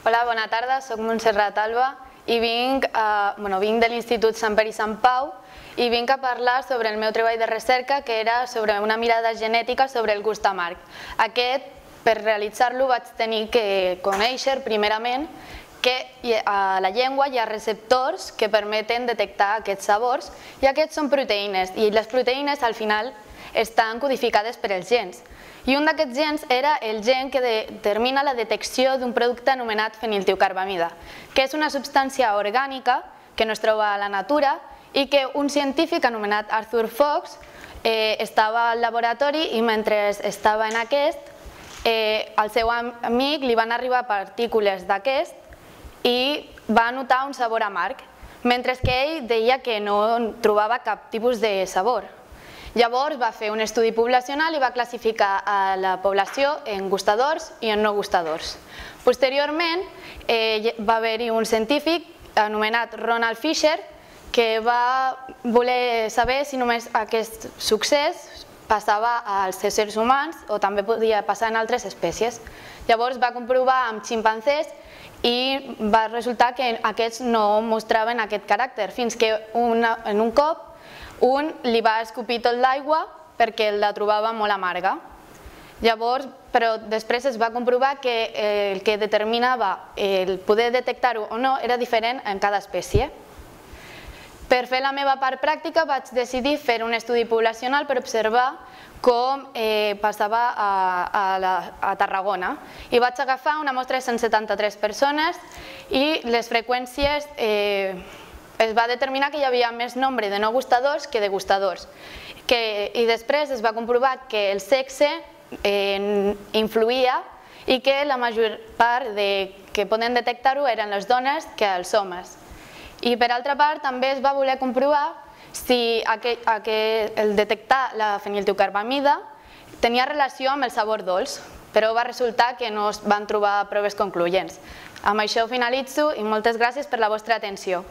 Hola, bona tarda, soc Montserrat Alba i vinc de l'Institut Sant Pere i Sant Pau i vinc a parlar sobre el meu treball de recerca, que era sobre una mirada genètica sobre el gust amarg. Per realitzar-lo vaig tenir que conèixer primerament que a la llengua hi ha receptors que permeten detectar aquests sabors i aquests són proteïnes i les proteïnes al final estan codificades per els gens. I un d'aquests gens era el gen que determina la detecció d'un producte anomenat feniltiocarbamida, que és una substància orgànica que no es troba a la natura i que un científic anomenat Arthur Fox estava al laboratori i mentre estava en aquest, al seu amic li van arribar partícules d'aquest i va notar un sabor amarg, mentre que ell deia que no trobava cap tipus de sabor. Llavors va fer un estudi poblacional i va classificar a la població en gustadors i en no gustadors. Posteriorment va haver-hi un científic anomenat Ronald Fisher que va voler saber si només aquest succés passava als éssers humans o també podia passar en altres espècies. Llavors va comprovar amb ximpanzés i va resultar que aquests no mostraven aquest caràcter, fins que en un cop un li va escopir tot l'aigua perquè la trobava molt amarga. Llavors, però després es va comprovar que el que determinava el poder detectar-ho o no era diferent en cada espècie. Per fer la meva part pràctica vaig decidir fer un estudi poblacional per observar com passava a Tarragona i vaig agafar una mostra de 173 persones i les freqüències es va determinar que hi havia més nombre de no gustadors que de gustadors i després es va comprovar que el sexe influïa i que la major part que poden detectar-ho eren les dones que els homes. I per altra part també es va voler comprovar si el detectar la feniltiocarbamida tenia relació amb el sabor dolç, però va resultar que no es van trobar proves concloents. Amb això finalitzo i moltes gràcies per la vostra atenció.